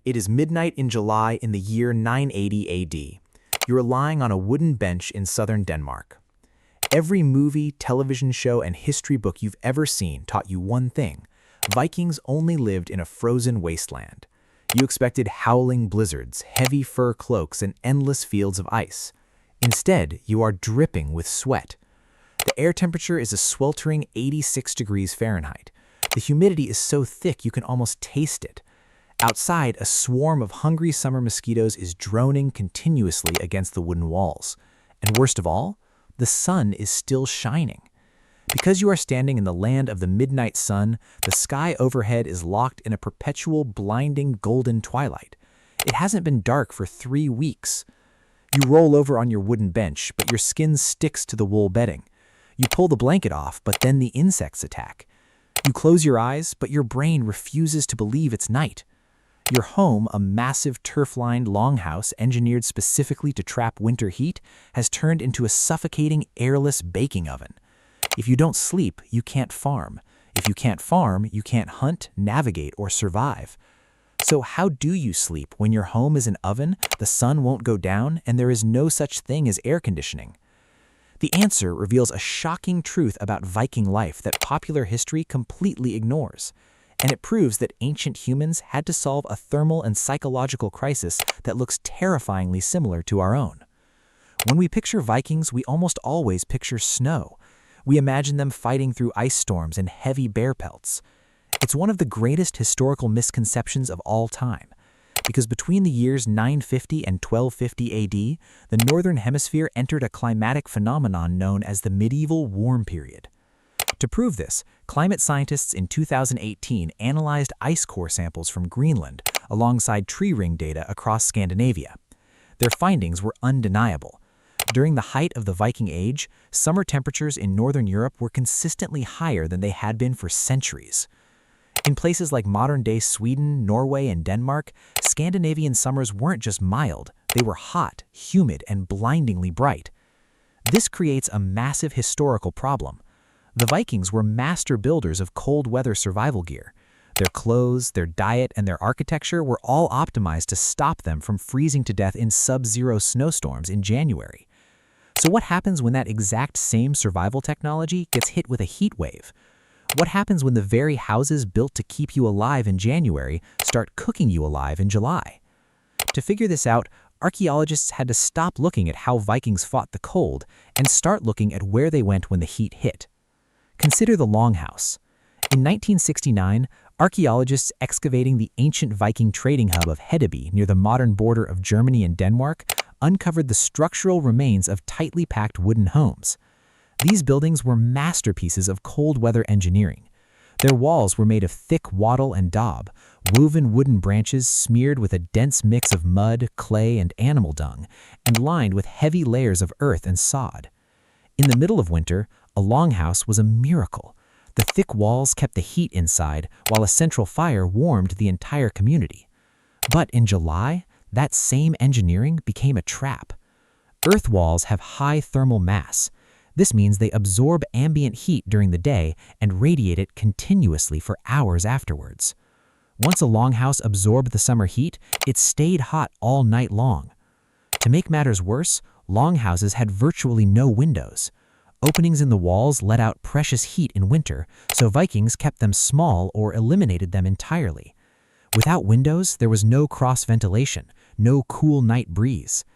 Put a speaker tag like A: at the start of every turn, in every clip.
A: It is midnight in July in the year 980 AD. You are lying on a wooden bench in southern Denmark. Every movie, television show, and history book you've ever seen taught you one thing: Vikings only lived in a frozen wasteland. You expected howling blizzards, heavy fur cloaks, and endless fields of ice. Instead, you are dripping with sweat. The air temperature is a sweltering 86 degrees Fahrenheit. The humidity is so thick you can almost taste it. Outside, a swarm of hungry summer mosquitoes is droning continuously against the wooden walls. And worst of all, the sun is still shining. Because you are standing in the land of the midnight sun, the sky overhead is locked in a perpetual, blinding golden twilight. It hasn't been dark for 3 weeks. You roll over on your wooden bench, but your skin sticks to the wool bedding. You pull the blanket off, but then the insects attack. You close your eyes, but your brain refuses to believe it's night. Your home, a massive turf-lined longhouse engineered specifically to trap winter heat, has turned into a suffocating, airless baking oven. If you don't sleep, you can't farm. If you can't farm, you can't hunt, navigate, or survive. So how do you sleep when your home is an oven, the sun won't go down, and there is no such thing as air conditioning? The answer reveals a shocking truth about Viking life that popular history completely ignores. And it proves that ancient humans had to solve a thermal and psychological crisis that looks terrifyingly similar to our own. When we picture Vikings, we almost always picture snow. We imagine them fighting through ice storms and heavy bear pelts. It's one of the greatest historical misconceptions of all time, because between the years 950 and 1250 AD, the Northern Hemisphere entered a climatic phenomenon known as the medieval warm period. To prove this, climate scientists in 2018 analyzed ice core samples from Greenland alongside tree ring data across Scandinavia. Their findings were undeniable. During the height of the Viking Age, summer temperatures in Northern Europe were consistently higher than they had been for centuries. In places like modern-day Sweden, Norway, and Denmark, Scandinavian summers weren't just mild, they were hot, humid, and blindingly bright. This creates a massive historical problem. The Vikings were master builders of cold-weather survival gear. Their clothes, their diet, and their architecture were all optimized to stop them from freezing to death in sub-zero snowstorms in January. So what happens when that exact same survival technology gets hit with a heat wave? What happens when the very houses built to keep you alive in January start cooking you alive in July? To figure this out, archaeologists had to stop looking at how Vikings fought the cold and start looking at where they went when the heat hit. Consider the Longhouse. In 1969, archaeologists excavating the ancient Viking trading hub of Hedeby near the modern border of Germany and Denmark uncovered the structural remains of tightly packed wooden homes. These buildings were masterpieces of cold-weather engineering. Their walls were made of thick wattle and daub, woven wooden branches smeared with a dense mix of mud, clay, and animal dung, and lined with heavy layers of earth and sod. In the middle of winter, a longhouse was a miracle. The thick walls kept the heat inside, while a central fire warmed the entire community. But in July, that same engineering became a trap. Earth walls have high thermal mass. This means they absorb ambient heat during the day and radiate it continuously for hours afterwards. Once a longhouse absorbed the summer heat, it stayed hot all night long. To make matters worse, longhouses had virtually no windows. Openings in the walls let out precious heat in winter, so Vikings kept them small or eliminated them entirely. Without windows, there was no cross-ventilation, no cool night breeze.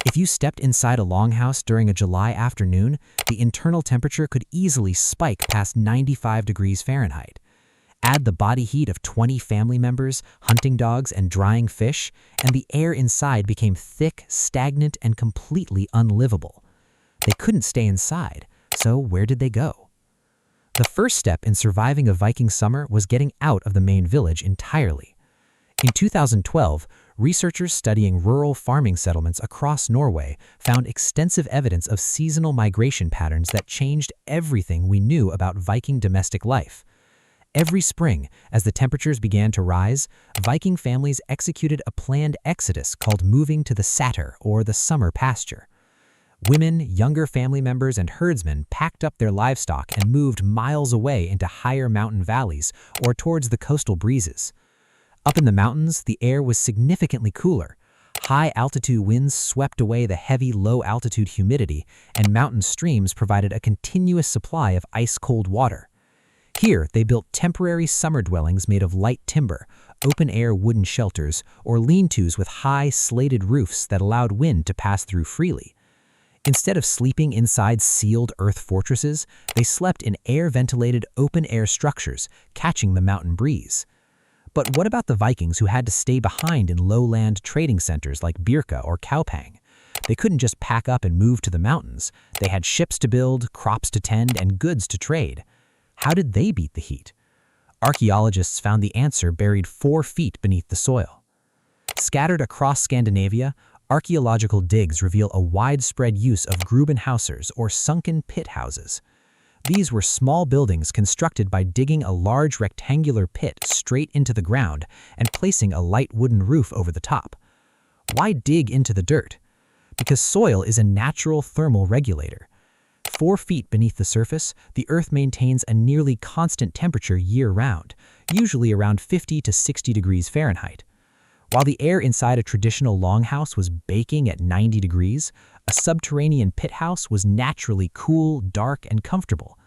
A: If you stepped inside a longhouse during a July afternoon, the internal temperature could easily spike past 95 degrees Fahrenheit. Add the body heat of 20 family members, hunting dogs, and drying fish, and the air inside became thick, stagnant, and completely unlivable. They couldn't stay inside, so where did they go? The first step in surviving a Viking summer was getting out of the main village entirely. In 2012, researchers studying rural farming settlements across Norway found extensive evidence of seasonal migration patterns that changed everything we knew about Viking domestic life. Every spring, as the temperatures began to rise, Viking families executed a planned exodus called moving to the sæter, or the summer pasture. Women, younger family members, and herdsmen packed up their livestock and moved miles away into higher mountain valleys or towards the coastal breezes. Up in the mountains, the air was significantly cooler. High-altitude winds swept away the heavy low-altitude humidity, and mountain streams provided a continuous supply of ice-cold water. Here, they built temporary summer dwellings made of light timber, open-air wooden shelters, or lean-tos with high, slated roofs that allowed wind to pass through freely. Instead of sleeping inside sealed earth fortresses, they slept in air-ventilated open-air structures, catching the mountain breeze. But what about the Vikings who had to stay behind in lowland trading centers like Birka or Kaupang? They couldn't just pack up and move to the mountains. They had ships to build, crops to tend, and goods to trade. How did they beat the heat? Archaeologists found the answer buried 4 feet beneath the soil. Scattered across Scandinavia, archaeological digs reveal a widespread use of Grubennhäusers or sunken pit houses. These were small buildings constructed by digging a large rectangular pit straight into the ground and placing a light wooden roof over the top. Why dig into the dirt? Because soil is a natural thermal regulator. 4 feet beneath the surface, the earth maintains a nearly constant temperature year-round, usually around 50 to 60 degrees Fahrenheit. While the air inside a traditional longhouse was baking at 90 degrees, a subterranean pit house was naturally cool, dark, and comfortable.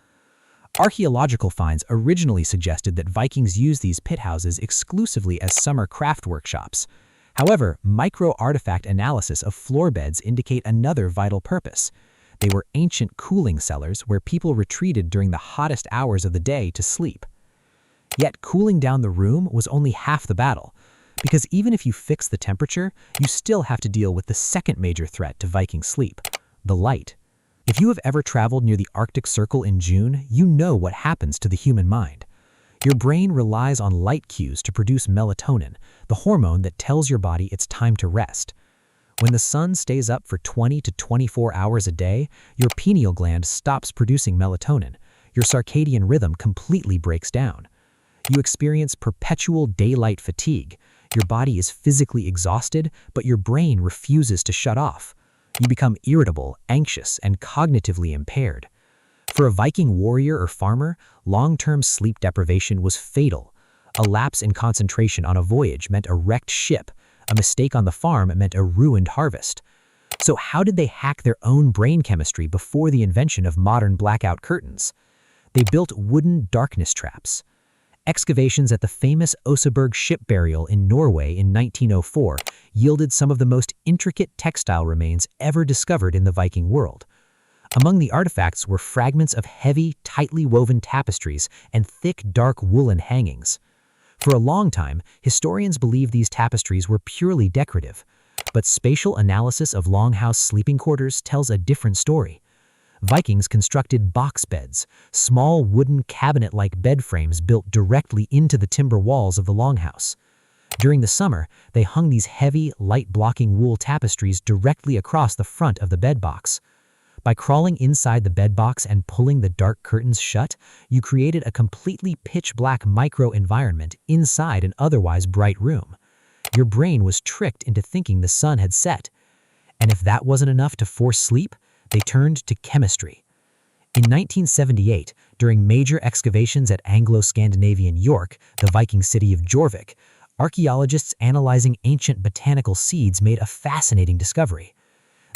A: Archaeological finds originally suggested that Vikings used these pit houses exclusively as summer craft workshops. However, micro-artifact analysis of floor beds indicate another vital purpose. They were ancient cooling cellars where people retreated during the hottest hours of the day to sleep. Yet cooling down the room was only half the battle, because even if you fix the temperature, you still have to deal with the second major threat to Viking sleep, the light. If you have ever traveled near the Arctic Circle in June, you know what happens to the human mind. Your brain relies on light cues to produce melatonin, the hormone that tells your body it's time to rest. When the sun stays up for 20 to 24 hours a day, your pineal gland stops producing melatonin. Your circadian rhythm completely breaks down. You experience perpetual daylight fatigue. Your body is physically exhausted, but your brain refuses to shut off. You become irritable, anxious, and cognitively impaired. For a Viking warrior or farmer, long-term sleep deprivation was fatal. A lapse in concentration on a voyage meant a wrecked ship. A mistake on the farm meant a ruined harvest. So how did they hack their own brain chemistry before the invention of modern blackout curtains? They built wooden darkness traps. Excavations at the famous Oseberg ship burial in Norway in 1904 yielded some of the most intricate textile remains ever discovered in the Viking world. Among the artifacts were fragments of heavy, tightly woven tapestries and thick, dark woolen hangings. For a long time, historians believed these tapestries were purely decorative, but spatial analysis of longhouse sleeping quarters tells a different story. Vikings constructed box beds, small wooden cabinet-like bed frames built directly into the timber walls of the longhouse. During the summer, they hung these heavy, light-blocking wool tapestries directly across the front of the bed box. By crawling inside the bed box and pulling the dark curtains shut, you created a completely pitch-black micro-environment inside an otherwise bright room. Your brain was tricked into thinking the sun had set. And if that wasn't enough to force sleep, they turned to chemistry. In 1978, during major excavations at Anglo-Scandinavian York, the Viking city of Jorvik, archaeologists analyzing ancient botanical seeds made a fascinating discovery.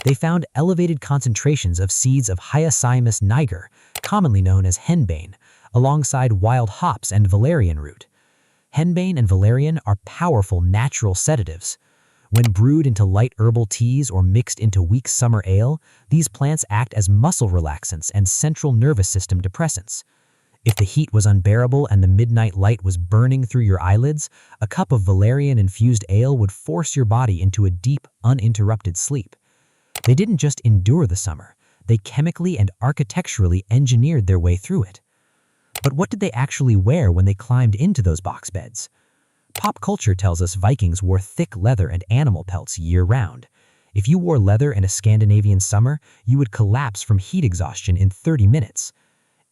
A: They found elevated concentrations of seeds of Hyoscyamus niger, commonly known as henbane, alongside wild hops and valerian root. Henbane and valerian are powerful natural sedatives. When brewed into light herbal teas or mixed into weak summer ale, these plants act as muscle relaxants and central nervous system depressants. If the heat was unbearable and the midnight light was burning through your eyelids, a cup of valerian-infused ale would force your body into a deep, uninterrupted sleep. They didn't just endure the summer, they chemically and architecturally engineered their way through it. But what did they actually wear when they climbed into those box beds? Pop culture tells us Vikings wore thick leather and animal pelts year-round. If you wore leather in a Scandinavian summer, you would collapse from heat exhaustion in 30 minutes.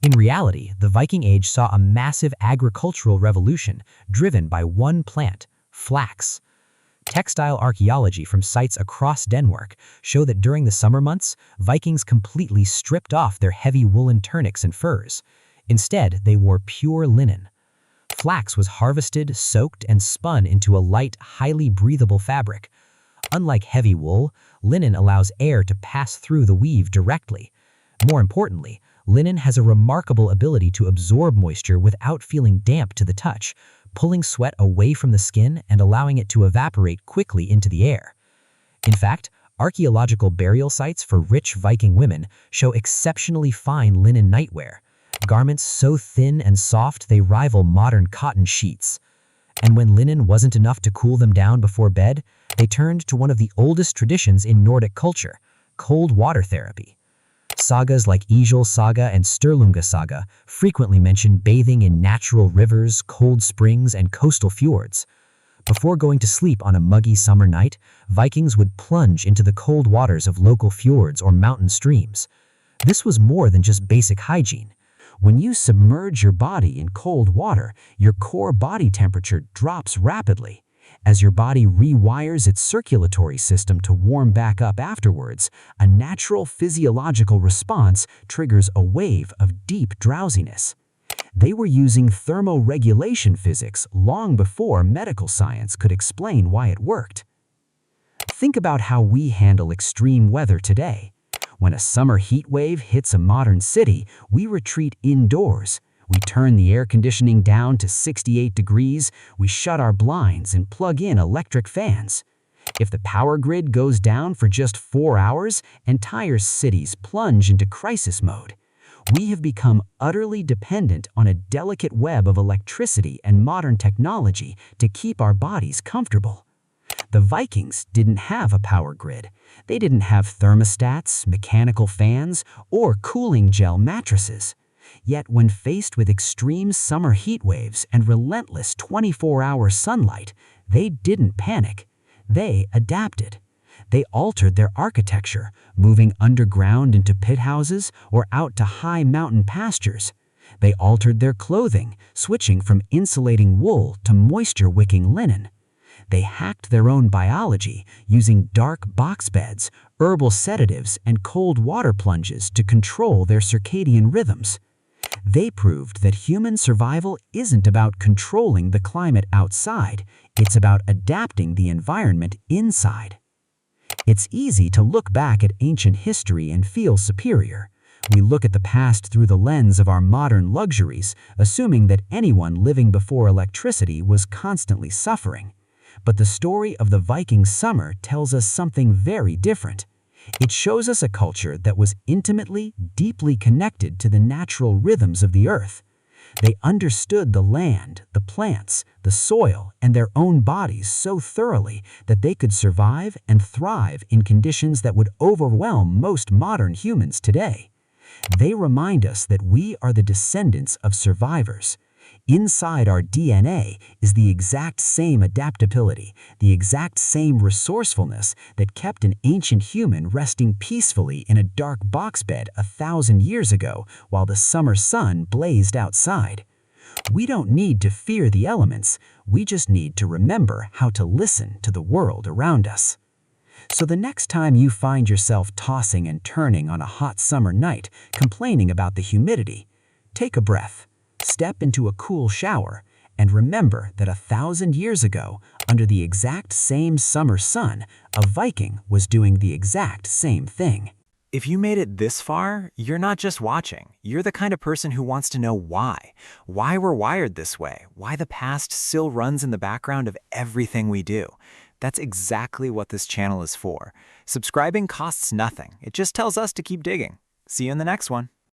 A: In reality, the Viking Age saw a massive agricultural revolution driven by one plant, flax. Textile archaeology from sites across Denmark show that during the summer months, Vikings completely stripped off their heavy woolen tunics and furs. Instead, they wore pure linen.
B: Flax was harvested, soaked, and spun into a light, highly breathable fabric. Unlike heavy wool, linen allows air to pass through the weave directly. More importantly, linen has a remarkable ability to absorb moisture without feeling damp to the touch, pulling sweat away from the skin and allowing it to evaporate quickly into the air. In fact, archaeological burial sites for rich Viking women show exceptionally fine linen nightwear, garments so thin and soft they rival modern cotton sheets. And when linen wasn't enough to cool them down before bed, they turned to one of the oldest traditions in Nordic culture, cold water therapy. Sagas like Egil Saga and Sturlunga Saga frequently mention bathing in natural rivers, cold springs, and coastal fjords. Before going to sleep on a muggy summer night, Vikings would plunge into the cold waters of local fjords or mountain streams. This was more than just basic hygiene. When you submerge your body in cold water, your core body temperature drops rapidly. As your body rewires its circulatory system to warm back up afterwards, a natural physiological response triggers a wave of deep drowsiness. They were using thermoregulation physics long before medical science could explain why it worked. Think about how we handle extreme weather today. When a summer heat wave hits a modern city, we retreat indoors. We turn the air conditioning down to 68 degrees, we shut our blinds and plug in electric fans. If the power grid goes down for just 4 hours, entire cities plunge into crisis mode. We have become utterly dependent on a delicate web of electricity and modern technology to keep our bodies comfortable. The Vikings didn't have a power grid. They didn't have thermostats, mechanical fans, or cooling gel mattresses. Yet when faced with extreme summer heat waves and relentless 24-hour sunlight, they didn't panic. They adapted. They altered their architecture, moving underground into pit houses or out to high mountain pastures. They altered their clothing, switching from insulating wool to moisture-wicking linen. They hacked their own biology, using dark box beds, herbal sedatives, and cold water plunges to control their circadian rhythms. They proved that human survival isn't about controlling the climate outside, it's about adapting the environment inside. It's easy to look back at ancient history and feel superior. We look at the past through the lens of our modern luxuries, assuming that anyone living before electricity was constantly suffering. But the story of the Viking summer tells us something very different. It shows us a culture that was intimately, deeply connected to the natural rhythms of the earth. They understood the land, the plants, the soil, and their own bodies so thoroughly that they could survive and thrive in conditions that would overwhelm most modern humans today. They remind us that we are the descendants of survivors. Inside our DNA is the exact same adaptability, the exact same resourcefulness that kept an ancient human resting peacefully in a dark box bed 1,000 years ago while the summer sun blazed outside. We don't need to fear the elements, we just need to remember how to listen to the world around us. So the next time you find yourself tossing and turning on a hot summer night, complaining about the humidity, take a breath. Step into a cool shower, and remember that 1,000 years ago, under the exact same summer sun, a Viking was doing the exact same thing.
A: If you made it this far, you're not just watching. You're the kind of person who wants to know why. Why we're wired this way. Why the past still runs in the background of everything we do. That's exactly what this channel is for. Subscribing costs nothing. It just tells us to keep digging. See you in the next one.